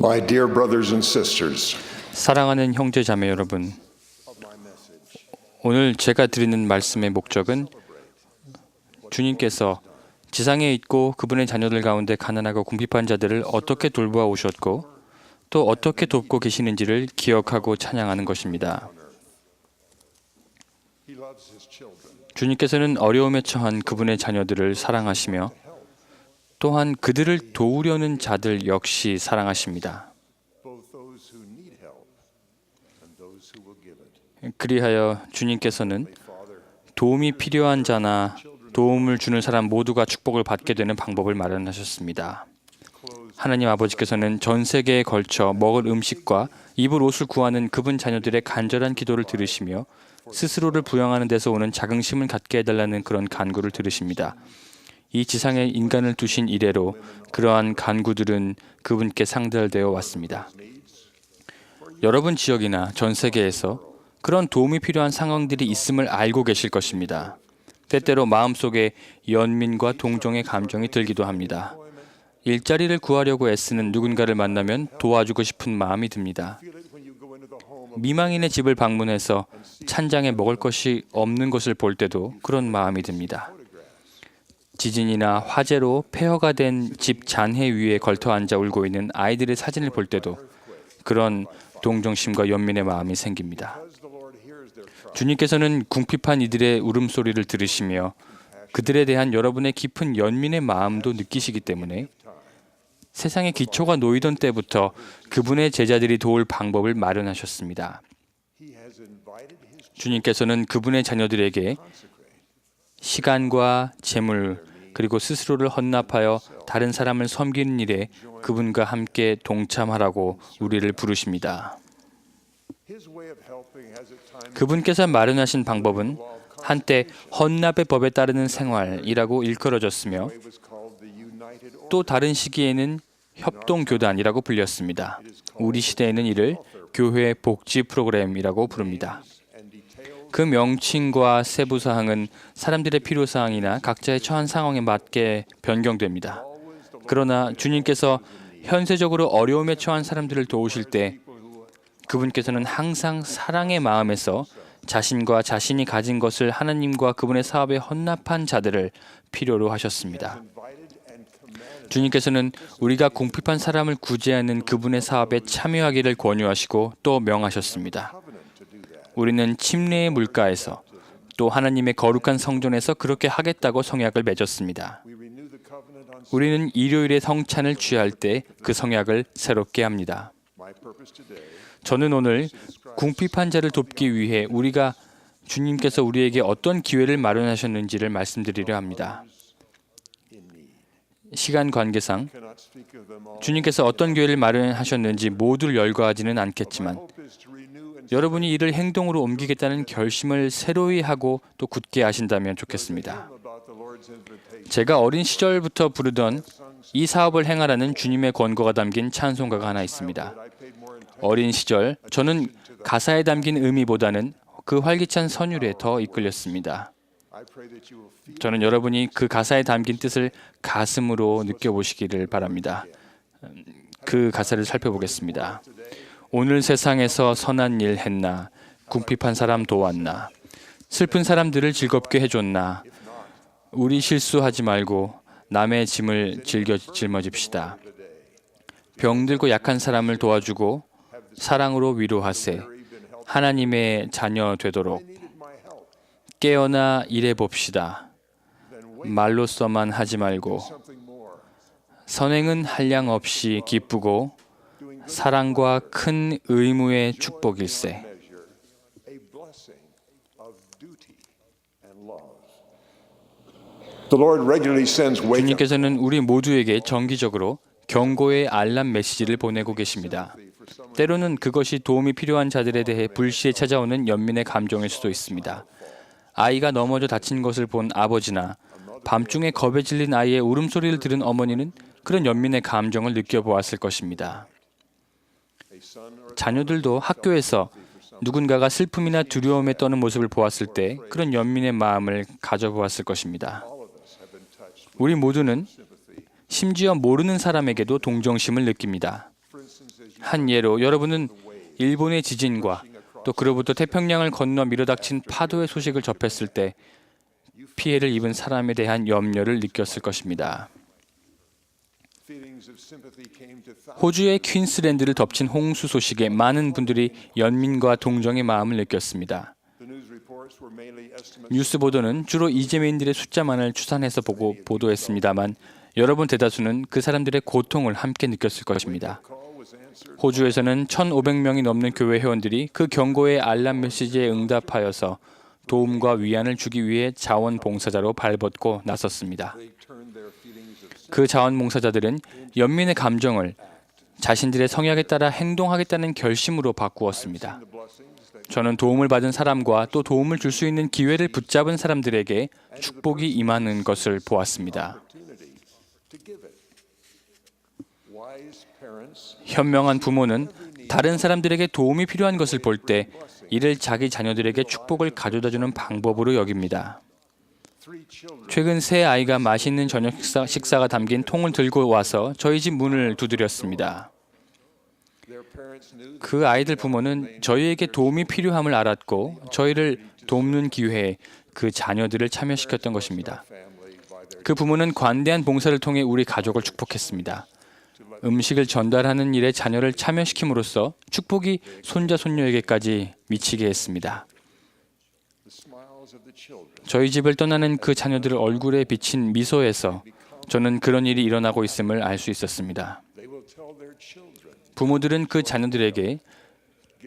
My dear brothers and sisters, 사랑하는 형제 자매 여러분, 오늘 제가 드리는 말씀의 목적은 주님께서 지상에 있고 그분의 자녀들 가운데 가난하고 궁핍한 자들을 어떻게 돌보아 오셨고 또 어떻게 돕고 계시는지를 기억하고 찬양하는 것입니다. 주님께서는 어려움에 처한 그분의 자녀들을 사랑하시며 또한 그들을 도우려는 자들 역시 사랑하십니다. 그리하여 주님께서는 도움이 필요한 자나 도움을 주는 사람 모두가 축복을 받게 되는 방법을 마련하셨습니다. 하나님 아버지께서는 전 세계에 걸쳐 먹을 음식과 입을 옷을 구하는 그분 자녀들의 간절한 기도를 들으시며 스스로를 부양하는 데서 오는 자긍심을 갖게 해달라는 그런 간구를 들으십니다. 이 지상에 인간을 두신 이래로 그러한 간구들은 그분께 상달되어 왔습니다. 여러분 지역이나 전 세계에서 그런 도움이 필요한 상황들이 있음을 알고 계실 것입니다. 때때로 마음속에 연민과 동정의 감정이 들기도 합니다. 일자리를 구하려고 애쓰는 누군가를 만나면 도와주고 싶은 마음이 듭니다. 미망인의 집을 방문해서 찬장에 먹을 것이 없는 것을 볼 때도 그런 마음이 듭니다. 지진이나 화재로 폐허가 된 집 잔해 위에 걸터 앉아 울고 있는 아이들의 사진을 볼 때도 그런 동정심과 연민의 마음이 생깁니다. 주님께서는 궁핍한 이들의 울음소리를 들으시며 그들에 대한 여러분의 깊은 연민의 마음도 느끼시기 때문에 세상의 기초가 놓이던 때부터 그분의 제자들이 도울 방법을 마련하셨습니다. 주님께서는 그분의 자녀들에게 시간과 재물 그리고 스스로를 헌납하여 다른 사람을 섬기는 일에 그분과 함께 동참하라고 우리를 부르십니다. 그분께서 마련하신 방법은 한때 헌납의 법에 따르는 생활이라고 일컬어졌으며 또 다른 시기에는 협동교단이라고 불렸습니다. 우리 시대에는 이를 교회 복지 프로그램이라고 부릅니다. 그 명칭과 세부 사항은 사람들의 필요 사항이나 각자의 처한 상황에 맞게 변경됩니다. 그러나 주님께서 현세적으로 어려움에 처한 사람들을 도우실 때 그분께서는 항상 사랑의 마음에서 자신과 자신이 가진 것을 하나님과 그분의 사업에 헌납한 자들을 필요로 하셨습니다. 주님께서는 우리가 궁핍한 사람을 구제하는 그분의 사업에 참여하기를 권유하시고 또 명하셨습니다. 우리는 침례의 물가에서 또 하나님의 거룩한 성전에서 그렇게 하겠다고 성약을 맺었습니다. 우리는 일요일에 성찬을 취할 때 그 성약을 새롭게 합니다. 저는 오늘 궁핍한 자를 돕기 위해 주님께서 우리에게 어떤 기회를 마련하셨는지를 말씀드리려 합니다. 시간 관계상 주님께서 어떤 기회를 마련하셨는지 모두를 열거하지는 않겠지만 여러분이 이를 행동으로 옮기겠다는 결심을 새로이 하고 또 굳게 하신다면 좋겠습니다. 제가 어린 시절부터 부르던 이 사업을 행하라는 주님의 권고가 담긴 찬송가가 하나 있습니다. 어린 시절 저는 가사에 담긴 의미보다는 그 활기찬 선율에 더 이끌렸습니다. 저는 여러분이 그 가사에 담긴 뜻을 가슴으로 느껴보시기를 바랍니다. 그 가사를 살펴보겠습니다. 오늘 세상에서 선한 일 했나, 궁핍한 사람 도왔나, 슬픈 사람들을 즐겁게 해줬나, 우리 실수하지 말고 남의 짐을 즐겨 짊어집시다. 병들고 약한 사람을 도와주고 사랑으로 위로하세. 하나님의 자녀 되도록 깨어나 일해봅시다. 말로써만 하지 말고 선행은 한량 없이 기쁘고 사랑과 큰 의무의 축복일세. 주님께서는 우리 모두에게 정기적으로 경고의 알람 메시지를 보내고 계십니다. 때로는 그것이 도움이 필요한 자들에 대해 불시에 찾아오는 연민의 감정일 수도 있습니다. 아이가 넘어져 다친 것을 본 아버지나 밤중에 겁에 질린 아이의 울음소리를 들은 어머니는 그런 연민의 감정을 느껴보았을 것입니다. 자녀들도 학교에서 누군가가 슬픔이나 두려움에 떠는 모습을 보았을 때 그런 연민의 마음을 가져보았을 것입니다. 우리 모두는 심지어 모르는 사람에게도 동정심을 느낍니다. 한 예로 여러분은 일본의 지진과 또 그로부터 태평양을 건너 밀어닥친 파도의 소식을 접했을 때 피해를 입은 사람에 대한 염려를 느꼈을 것입니다. 호주의 퀸스랜드를 덮친 홍수 소식에 많은 분들이 연민과 동정의 마음을 느꼈습니다. 뉴스 보도는 주로 이재민들의 숫자만을 추산해서 보도했습니다만 여러분 대다수는 그 사람들의 고통을 함께 느꼈을 것입니다. 호주에서는 1,500명이 넘는 교회 회원들이 그 경고의 알람 메시지에 응답하여서 도움과 위안을 주기 위해 자원봉사자로 발벗고 나섰습니다. 그 자원봉사자들은 연민의 감정을 자신들의 성향에 따라 행동하겠다는 결심으로 바꾸었습니다. 저는 도움을 받은 사람과 또 도움을 줄 수 있는 기회를 붙잡은 사람들에게 축복이 임하는 것을 보았습니다. 현명한 부모는 다른 사람들에게 도움이 필요한 것을 볼 때 이를 자기 자녀들에게 축복을 가져다주는 방법으로 여깁니다. 최근 세 아이가 맛있는 저녁 식사가 담긴 통을 들고 와서 저희 집 문을 두드렸습니다. 그 아이들 부모는 저희에게 도움이 필요함을 알았고 저희를 돕는 기회에 그 자녀들을 참여시켰던 것입니다. 그 부모는 관대한 봉사를 통해 우리 가족을 축복했습니다. 음식을 전달하는 일에 자녀를 참여시킴으로써 축복이 손자 손녀에게까지 미치게 했습니다. 저희 집을 떠나는 그 자녀들 얼굴에 비친 미소에서 저는 그런 일이 일어나고 있음을 알 수 있었습니다. 부모들은 그 자녀들에게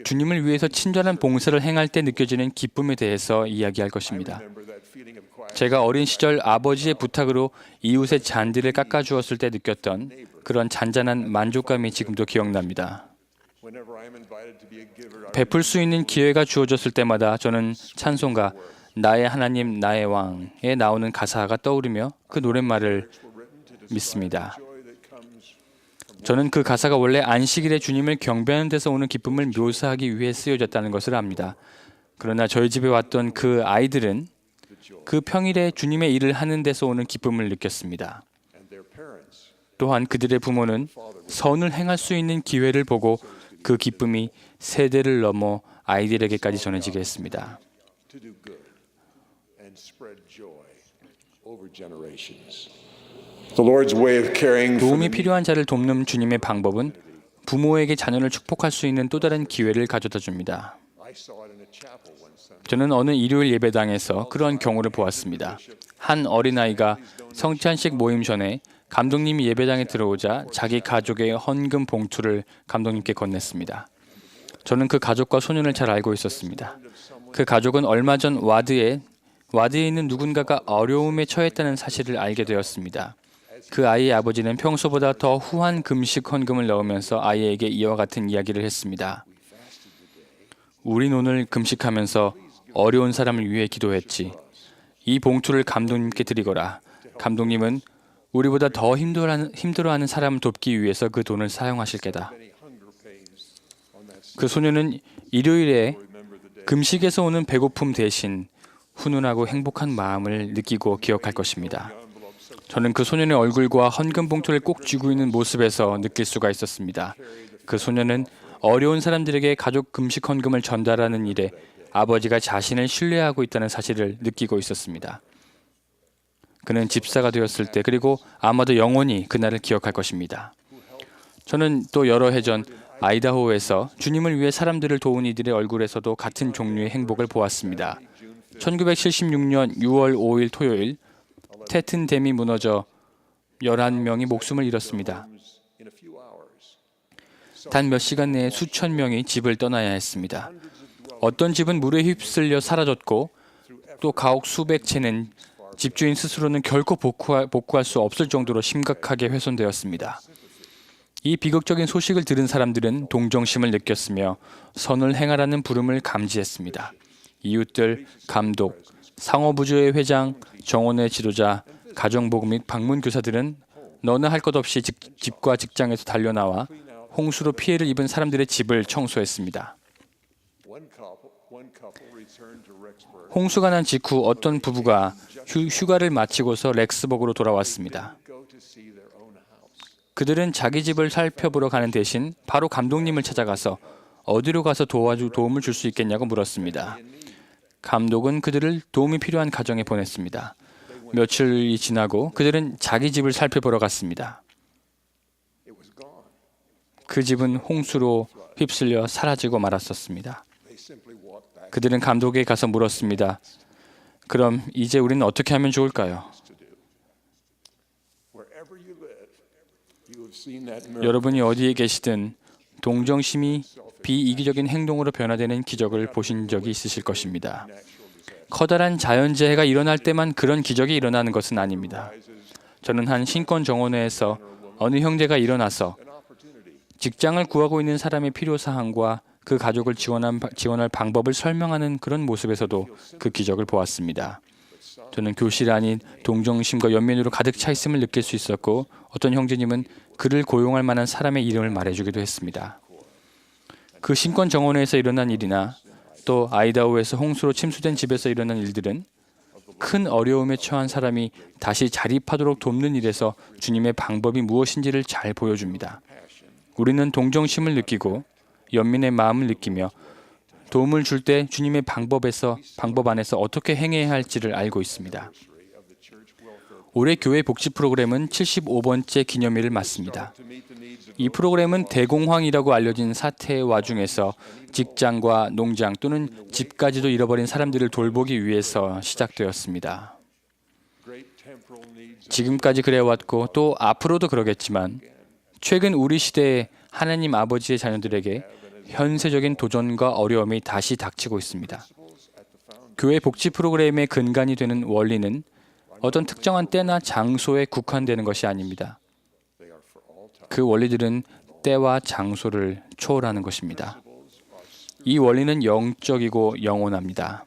주님을 위해서 친절한 봉사를 행할 때 느껴지는 기쁨에 대해서 이야기할 것입니다. 제가 어린 시절 아버지의 부탁으로 이웃의 잔디를 깎아주었을 때 느꼈던 그런 잔잔한 만족감이 지금도 기억납니다. 베풀 수 있는 기회가 주어졌을 때마다 저는 찬송가 나의 하나님 나의 왕에 나오는 가사가 떠오르며 그 노랫말을 믿습니다. 저는 그 가사가 원래 안식일에 주님을 경배하는 데서 오는 기쁨을 묘사하기 위해 쓰여졌다는 것을 압니다. 그러나 저희 집에 왔던 그 아이들은 그 평일에 주님의 일을 하는 데서 오는 기쁨을 느꼈습니다. 또한 그들의 부모는 선을 행할 수 있는 기회를 보고 그 기쁨이 세대를 넘어 아이들에게까지 전해지게 했습니다. 도움이 필요한 자를 돕는 주님의 방법은 부모에게 자녀를 축복할 수 있는 또 다른 기회를 가져다 줍니다. 저는 어느 일요일 예배당에서 그런 경우를 보았습니다. 한 어린아이가 성찬식 모임 전에 감독님이 예배당에 들어오자 자기 가족의 헌금 봉투를 감독님께 건넸습니다. 저는 그 가족과 소년을 잘 알고 있었습니다. 그 가족은 얼마 전 와드에 있는 누군가가 어려움에 처했다는 사실을 알게 되었습니다. 그 아이의 아버지는 평소보다 더 후한 금식 헌금을 넣으면서 아이에게 이와 같은 이야기를 했습니다. 우린 오늘 금식하면서 어려운 사람을 위해 기도했지. 이 봉투를 감독님께 드리거라. 감독님은 우리보다 더 힘들어하는 사람을 돕기 위해서 그 돈을 사용하실 게다. 그 소녀는 일요일에 금식에서 오는 배고픔 대신 훈훈하고 행복한 마음을 느끼고 기억할 것입니다. 저는 그 소년의 얼굴과 헌금 봉투를 꼭 쥐고 있는 모습에서 느낄 수가 있었습니다. 그 소년은 어려운 사람들에게 가족 금식 헌금을 전달하는 일에 아버지가 자신을 신뢰하고 있다는 사실을 느끼고 있었습니다. 그는 집사가 되었을 때 그리고 아마도 영원히 그날을 기억할 것입니다. 저는 또 여러 해 전 아이다호에서 주님을 위해 사람들을 도운 이들의 얼굴에서도 같은 종류의 행복을 보았습니다. 1976년 6월 5일 토요일 테튼 댐이 무너져 11명이 목숨을 잃었습니다. 단 몇 시간 내에 수천 명이 집을 떠나야 했습니다. 어떤 집은 물에 휩쓸려 사라졌고 또 가옥 수백 채는 집주인 스스로는 결코 복구할 수 없을 정도로 심각하게 훼손되었습니다. 이 비극적인 소식을 들은 사람들은 동정심을 느꼈으며 선을 행하라는 부름을 감지했습니다. 이웃들, 감독, 상호부조의 회장, 정원의 지도자, 가정복음 및 방문교사들은 너나 할 것 없이 집과 직장에서 달려나와 홍수로 피해를 입은 사람들의 집을 청소했습니다. 홍수가 난 직후 어떤 부부가 휴가를 마치고서 렉스버그로 돌아왔습니다. 그들은 자기 집을 살펴보러 가는 대신 바로 감독님을 찾아가서 어디로 가서 도움을 줄 수 있겠냐고 물었습니다. 감독은 그들을 도움이 필요한 가정에 보냈습니다. 며칠이 지나고 그들은 자기 집을 살펴보러 갔습니다. 그 집은 홍수로 휩쓸려 사라지고 말았었습니다. 그들은 감독에게 가서 물었습니다. 그럼 이제 우리는 어떻게 하면 좋을까요? 여러분이 어디에 계시든 동정심이 비이기적인 행동으로 변화되는 기적을 보신 적이 있으실 것입니다. 커다란 자연재해가 일어날 때만 그런 기적이 일어나는 것은 아닙니다. 저는 한 신권 정원회에서 어느 형제가 일어나서 직장을 구하고 있는 사람의 필요사항과 그 가족을 지원할 방법을 설명하는 그런 모습에서도 그 기적을 보았습니다. 저는 교실 안이 동정심과 연민으로 가득 차 있음을 느낄 수 있었고 어떤 형제님은 그를 고용할 만한 사람의 이름을 말해주기도 했습니다. 그 신권 정원회에서 일어난 일이나 또 아이다호에서 홍수로 침수된 집에서 일어난 일들은 큰 어려움에 처한 사람이 다시 자립하도록 돕는 일에서 주님의 방법이 무엇인지를 잘 보여줍니다. 우리는 동정심을 느끼고 연민의 마음을 느끼며 도움을 줄 때 주님의 방법 안에서 어떻게 행해야 할지를 알고 있습니다. 올해 교회 복지 프로그램은 75번째 기념일을 맞습니다. 이 프로그램은 대공황이라고 알려진 사태의 와중에서 직장과 농장 또는 집까지도 잃어버린 사람들을 돌보기 위해서 시작되었습니다. 지금까지 그래왔고 또 앞으로도 그러겠지만 최근 우리 시대에 하나님 아버지의 자녀들에게 현세적인 도전과 어려움이 다시 닥치고 있습니다. 교회 복지 프로그램의 근간이 되는 원리는 어떤 특정한 때나 장소에 국한되는 것이 아닙니다. 그 원리들은 때와 장소를 초월하는 것입니다. 이 원리는 영적이고 영원합니다.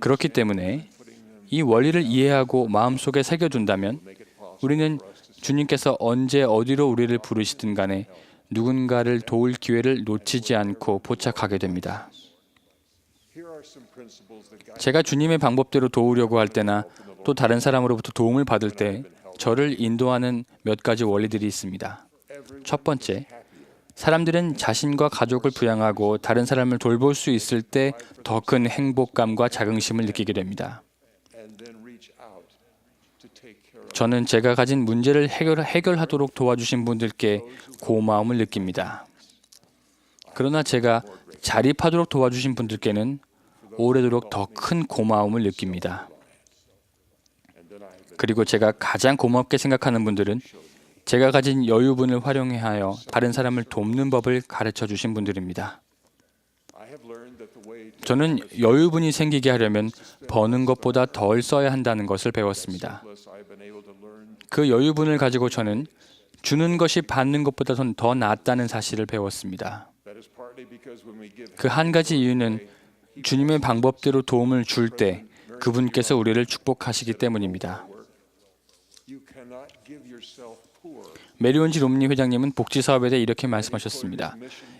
그렇기 때문에 이 원리를 이해하고 마음속에 새겨둔다면 우리는 주님께서 언제 어디로 우리를 부르시든 간에 누군가를 도울 기회를 놓치지 않고 포착하게 됩니다. 제가 주님의 방법대로 도우려고 할 때나 또 다른 사람으로부터 도움을 받을 때 저를 인도하는 몇 가지 원리들이 있습니다. 첫 번째, 사람들은 자신과 가족을 부양하고 다른 사람을 돌볼 수 있을 때 더 큰 행복감과 자긍심을 느끼게 됩니다. 저는 제가 가진 문제를 해결하도록 도와주신 분들께 고마움을 느낍니다. 그러나 제가 자립하도록 도와주신 분들께는 오래도록 더 큰 고마움을 느낍니다. 그리고 제가 가장 고맙게 생각하는 분들은 제가 가진 여유분을 활용하여 다른 사람을 돕는 법을 가르쳐 주신 분들입니다. 저는 여유분이 생기게 하려면 버는 것보다 덜 써야 한다는 것을 배웠습니다. 그 여유분을 가지고 저는 주는 것이 받는 것보다 더 낫다는 사실을 배웠습니다. 그 한 가지 이유는 주님의 방법대로 도움을 줄 때 그분께서 우리를 축복하시기 때문입니다. 메리온지 롬니 회장님은 복지 사업에 대해 이렇게 말씀하셨습니다.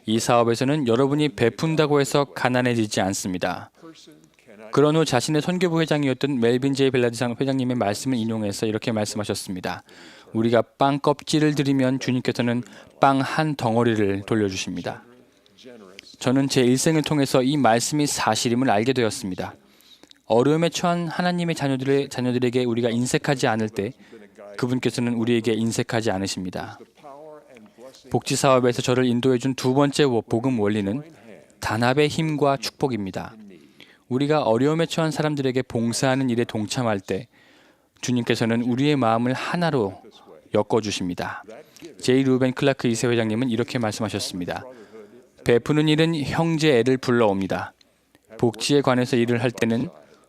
이 사업에서는 여러분이 베푼다고 해서 가난해지지 않습니다. 그런 후 자신의 선교부 회장이었던 멜빈 제이 벨라디상 회장님의 말씀을 인용해서 이렇게 말씀하셨습니다. 우리가 빵 껍질을 드리면 주님께서는 빵 한 덩어리를 돌려주십니다. 저는 제 일생을 통해서 이 말씀이 사실임을 알게 되었습니다. 어려움에 처한 하나님의 자녀들에게 우리가 인색하지 않을 때 그분께서는 우리에게 인색하지 않으십니다. 복지 사업에서 저를 인도해 준 두 번째 복음 원리는 단합의 힘과 축복입니다. 우리가 어려움에 처한 사람들에게 봉사하는 일에 동참할 때 주님께서는 우리의 마음을 하나로 엮어주십니다. 제이 루벤 클라크 2세 회장님은 이렇게 말씀하셨습니다. 베푸는 일은 형제 애를 불러옵니다. 복지에 관해서 일을 할 때는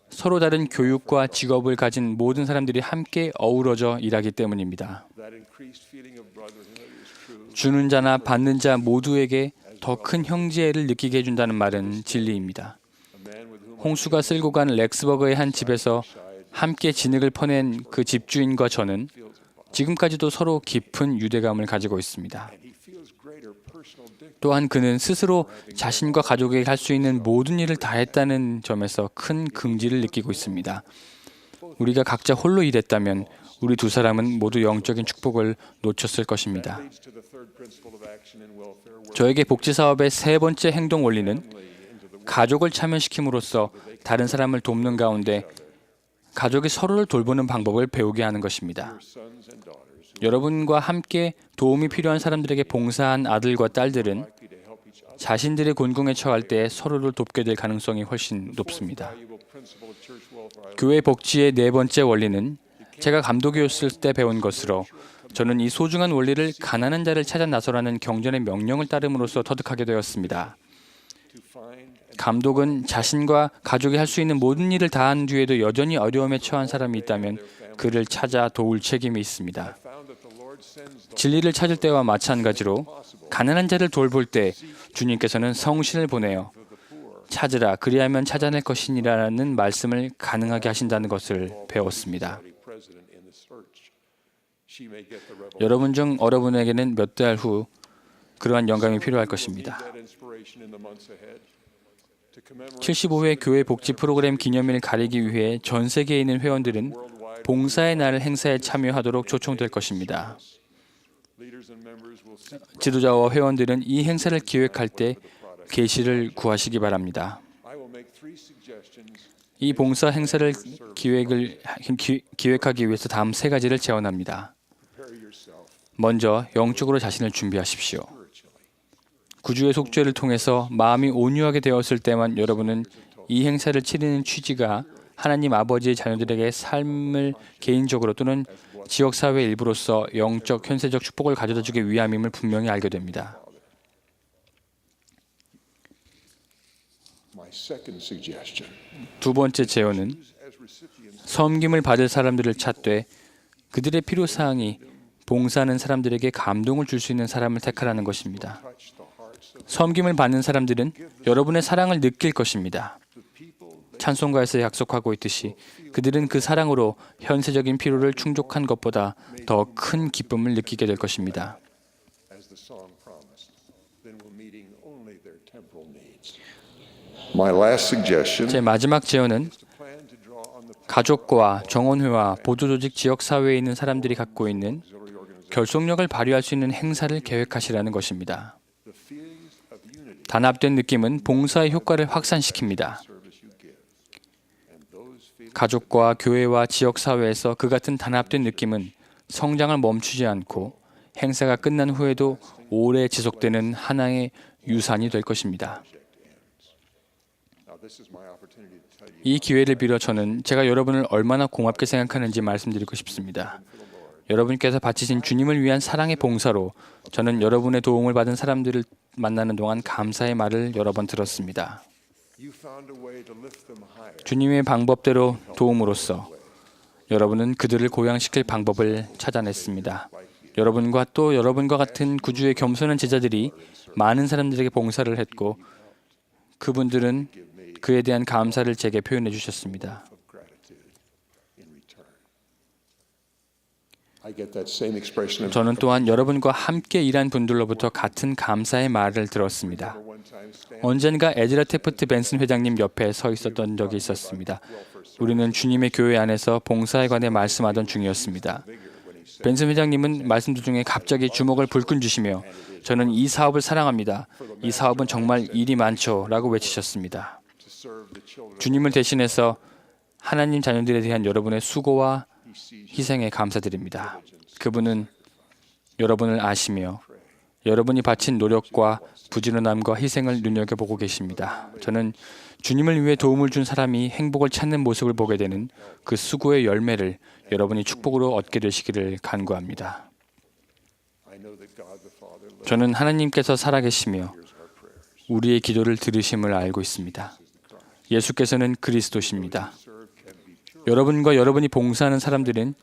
서로 다른 교육과 직업을 가진 모든 사람들이 함께 어우러져 일하기 때문입니다. 주는 자나 받는 자 모두에게 더 큰 형제애를 느끼게 해준다는 말은 진리입니다. 홍수가 쓸고 간 렉스버그의 한 집에서 함께 진흙을 퍼낸 그 집주인과 저는 지금까지도 서로 깊은 유대감을 가지고 있습니다. 또한 그는 스스로 자신과 가족에게 할 수 있는 모든 일을 다했다는 점에서 큰 긍지를 느끼고 있습니다. 우리가 각자 홀로 일했다면 우리 두 사람은 모두 영적인 축복을 놓쳤을 것입니다. 저에게 복지 사업의 세 번째 행동 원리는 가족을 참여시킴으로써 다른 사람을 돕는 가운데 가족이 서로를 돌보는 방법을 배우게 하는 것입니다. 여러분과 함께 도움이 필요한 사람들에게 봉사한 아들과 딸들은 자신들의 곤궁에 처할 때 서로를 돕게 될 가능성이 훨씬 높습니다. 교회 복지의 네 번째 원리는 제가 감독이었을 때 배운 것으로 저는 이 소중한 원리를 가난한 자를 찾아 나서라는 경전의 명령을 따름으로써 터득하게 되었습니다. 감독은 자신과 가족이 할 수 있는 모든 일을 다한 뒤에도 여전히 어려움에 처한 사람이 있다면 그를 찾아 도울 책임이 있습니다. 진리를 찾을 때와 마찬가지로 가난한 자를 돌볼 때 주님께서는 성신을 보내어 찾으라 그리하면 찾아낼 것이니라는 말씀을 가능하게 하신다는 것을 배웠습니다. 여러분 중 여러분에게는 몇 달 후 그러한 영감이 필요할 것입니다. 75회 교회 복지 프로그램 기념일을 가리기 위해 전 세계에 있는 회원들은 봉사의 날 행사에 참여하도록 초청될 것입니다. 지도자와 회원들은 이 행사를 기획할 때 계시를 구하시기 바랍니다. 이 봉사 행사를 기획하기 위해서 다음 세 가지를 제언합니다. 먼저 영적으로 자신을 준비하십시오. 구주의 속죄를 통해서 마음이 온유하게 되었을 때만 여러분은 이 행사를 치르는 취지가 하나님 아버지의 자녀들에게 삶을 개인적으로 또는 지역사회의 일부로서 영적, 현세적 축복을 가져다 주기 위함임을 분명히 알게 됩니다. 두 번째 제언은 섬김을 받을 사람들을 찾되 그들의 필요사항이 봉사하는 사람들에게 감동을 줄 수 있는 사람을 택하라는 것입니다. 섬김을 받는 사람들은 여러분의 사랑을 느낄 것입니다. 찬송가에서 약속하고 있듯이 그들은 그 사랑으로 현세적인 필요를 충족한 것보다 더 큰 기쁨을 느끼게 될 것입니다. 제 마지막 제언은 가족과 정원회와 보조조직 지역사회에 있는 사람들이 갖고 있는 결속력을 발휘할 수 있는 행사를 계획하시라는 것입니다. 단합된 느낌은 봉사의 효과를 확산시킵니다. 가족과 교회와 지역사회에서 그 같은 단합된 느낌은 성장을 멈추지 않고 행사가 끝난 후에도 오래 지속되는 하나의 유산이 될 것입니다. 이 기회를 빌어 저는 제가 여러분을 얼마나 고맙게 생각하는지 말씀드리고 싶습니다. 여러분께서 바치신 주님을 위한 사랑의 봉사로 저는 여러분의 도움을 받은 사람들을 만나는 동안 감사의 말을 여러 번 들었습니다. 주님의 방법대로 도움으로써 여러분은 그들을 고양시킬 방법을 찾아냈습니다. 여러분과 또 여러분과 같은 구주의 겸손한 제자들이 많은 사람들에게 봉사를 했고 그분들은 그에 대한 감사를 제게 표현해 주셨습니다. 저는 또한 여러분과 함께 일한 분들로부터 같은 감사의 말을 들었습니다. 언젠가 에즈라 테프트 벤슨 회장님 옆에 서 있었던 적이 있었습니다. 우리는 주님의 교회 안에서 봉사에 관해 말씀하던 중이었습니다. 벤슨 회장님은 말씀들 중에 갑자기 주먹을 불끈 쥐시며 저는 이 사업을 사랑합니다. 이 사업은 정말 일이 많죠. 라고 외치셨습니다. 주님을 대신해서 하나님 자녀들에 대한 여러분의 수고와 희생에 감사드립니다. 그분은 여러분을 아시며 여러분이 바친 노력과 부지런함과 희생을 눈여겨보고 계십니다. 저는 주님을 위해 도움을 준 사람이 행복을 찾는 모습을 보게 되는 그 수고의 열매를 여러분이 축복으로 얻게 되시기를 간구합니다. 저는 하나님께서 살아계시며 우리의 기도를 들으심을 알고 있습니다. 예수께서는 그리스도십니다. 여러분과 여러분이 봉사하는 사람들은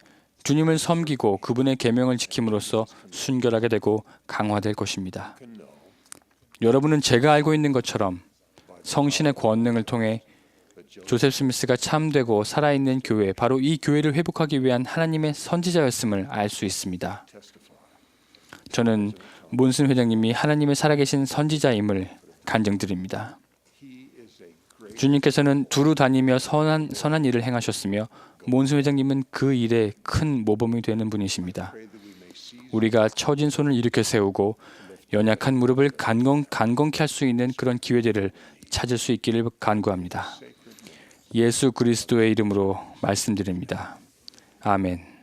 주님을 섬기고 그분의 계명을 지킴으로써 순결하게 되고 강화될 것입니다. 여러분은 제가 알고 있는 것처럼 성신의 권능을 통해 조셉 스미스가 참되고 살아있는 교회, 바로 이 교회를 회복하기 위한 하나님의 선지자였음을 알 수 있습니다. 저는 몬슨 회장님이 하나님의 살아계신 선지자임을 간증드립니다. 주님께서는 두루 다니며 선한 일을 행하셨으며 몬슨 회장님은 그 일에 큰 모범이 되는 분이십니다. 우리가 처진 손을 일으켜 세우고 연약한 무릎을 간건케 할 수 있는 그런 기회들을 찾을 수 있기를 간구합니다. 예수 그리스도의 이름으로 말씀드립니다. 아멘.